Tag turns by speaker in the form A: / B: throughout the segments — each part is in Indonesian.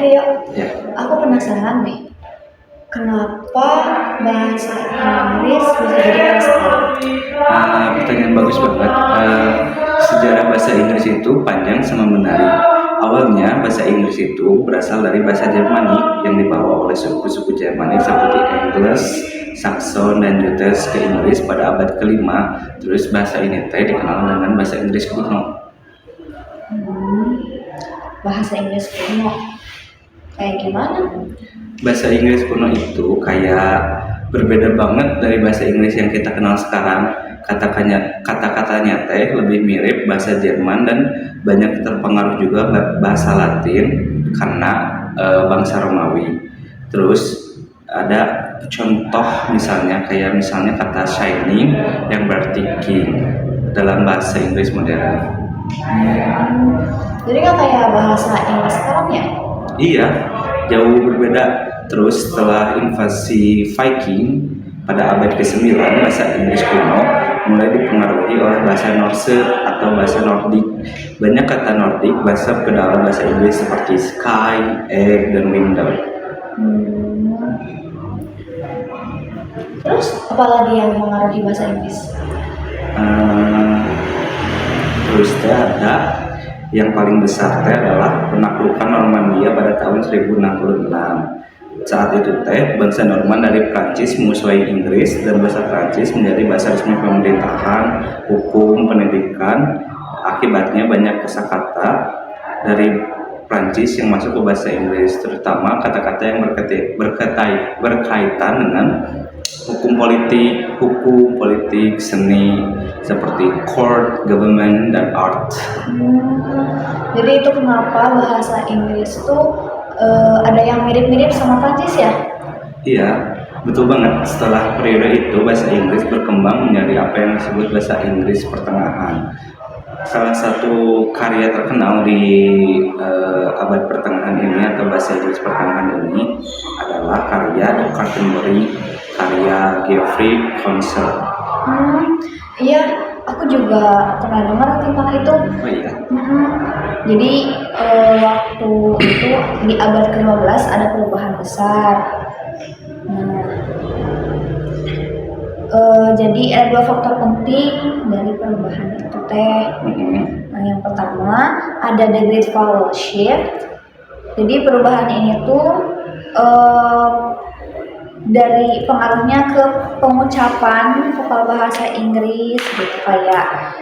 A: Rio,
B: Ya,
A: aku penasaran nih, kenapa bahasa Inggris bisa jadi lestari?
B: pertanyaan bagus banget. Sejarah bahasa Inggris itu panjang sama menarik. Awalnya bahasa Inggris itu berasal dari bahasa Jermanik yang dibawa oleh suku-suku Jermanik seperti Angles, Saxon, dan Jutes ke Inggris pada abad kelima. Terus bahasa ini dikenal dengan bahasa Inggris kuno.
A: Hmm, bahasa Inggris kuno, kayak gimana?
B: Bahasa Inggris kuno itu kayak berbeda banget dari bahasa Inggris yang kita kenal sekarang. Kata-katanya lebih mirip bahasa Jerman dan banyak terpengaruh juga bahasa Latin karena bangsa Romawi. Terus ada contoh misalnya kata shining yang berarti king dalam bahasa Inggris modern.
A: Jadi nggak kayak bahasa Inggris sekarang ya?
B: Iya, jauh berbeda. Terus setelah invasi Viking pada abad ke-9, bahasa Inggris kuno mulai dipengaruhi oleh bahasa Norse atau bahasa Nordik. Banyak kata Nordik masuk ke dalam bahasa Inggris seperti sky, egg, dan window.
A: Hmm, terus apalagi yang mengaruhi bahasa Inggris?
B: Eh, Terus ada yang paling besar adalah penaklukan Normandia pada tahun 1066. Saat itu bangsa Norman dari Prancis menguasai Inggris dan bahasa Prancis menjadi bahasa resmi pemerintahan, hukum, pendidikan. Akibatnya banyak kosakata dari Prancis yang masuk ke bahasa Inggris, terutama kata-kata yang berkaitan dengan hukum politik, seni seperti court, government, dan art.
A: Jadi itu kenapa bahasa Inggris tuh ada yang mirip-mirip sama Prancis ya?
B: Iya, betul banget. Setelah periode itu, bahasa Inggris berkembang menjadi apa yang disebut bahasa Inggris pertengahan. Salah satu karya terkenal di abad pertengahan ini atau bahasa Inggris pertengahan ini adalah karya The Canterbury, karya Geoffrey Chaucer.
A: Iya, aku juga pernah dengar tentang itu.
B: Oh iya.
A: Jadi waktu itu di abad ke-15 ada perubahan besar. Nah, jadi ada dua faktor penting dari perubahan itu teh. Nah, yang pertama ada the Great Vowel Shift. Jadi perubahan ini tuh dari pengaruhnya ke pengucapan vokal bahasa Inggris gitu kayak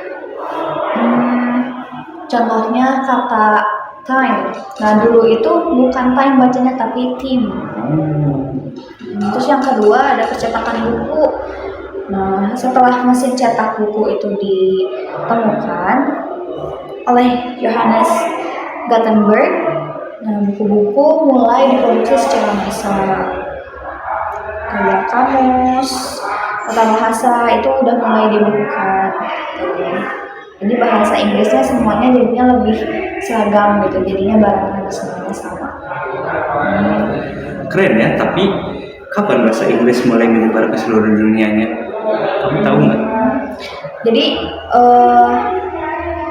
A: contohnya kata time. Nah dulu itu bukan time bacanya tapi tim. Terus yang kedua ada percetakan buku. Nah setelah mesin cetak buku itu ditemukan oleh Johannes Gutenberg, nah buku-buku mulai diproduksi secara massal. Kayak kamus, kata bahasa itu udah mulai dibukukan. Jadi bahasa Inggrisnya semuanya jadinya lebih seragam gitu, jadinya barengan semuanya sama.
B: Keren ya, tapi kapan bahasa Inggris mulai menyebar ke seluruh dunianya? Kamu tahu nggak?
A: Jadi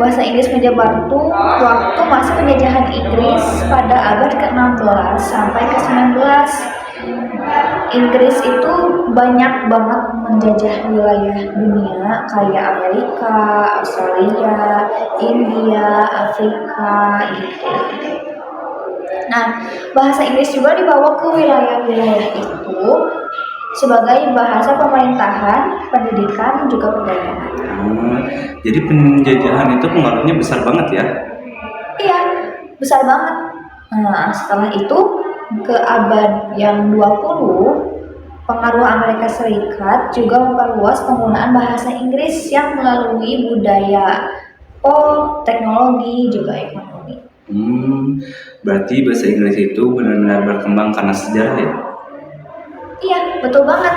A: bahasa Inggris menyebar tuh waktu masa penjajahan Inggris pada abad ke-16 sampai ke-19. Inggris itu banyak banget menjajah wilayah dunia kayak Amerika, Australia, India, Afrika gitu. Nah, bahasa Inggris juga dibawa ke wilayah-wilayah itu sebagai bahasa pemerintahan, pendidikan, juga perdagangan.
B: Jadi penjajahan itu pengaruhnya besar banget ya?
A: Iya, besar banget. Nah, setelah itu ke abad yang 20, pengaruh Amerika Serikat juga memperluas penggunaan bahasa Inggris yang melalui budaya, pop, teknologi, juga ekonomi.
B: Berarti bahasa Inggris itu benar-benar berkembang karena sejarah ya?
A: Iya, betul banget.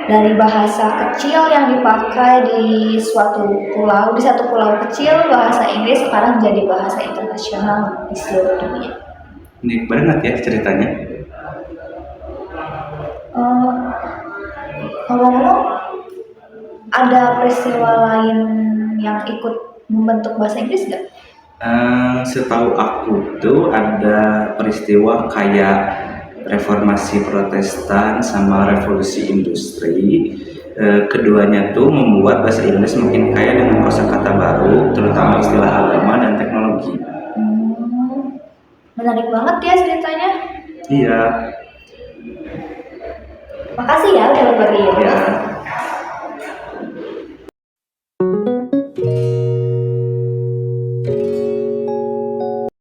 A: Dari bahasa kecil yang dipakai di satu pulau kecil, bahasa Inggris sekarang jadi bahasa internasional di seluruh dunia.
B: Unik banget ya ceritanya.
A: Ngomong-ngomong, ada peristiwa lain yang ikut membentuk bahasa Inggris nggak?
B: Setahu aku tuh ada peristiwa kayak reformasi Protestan sama revolusi industri. Keduanya tuh membuat bahasa Inggris makin kaya dengan kosakata baru, terutama istilah agama dan teknologi.
A: Hmm, menarik banget ya ceritanya.
B: Iya,
A: Makasih ya udah berbagi.
B: ya.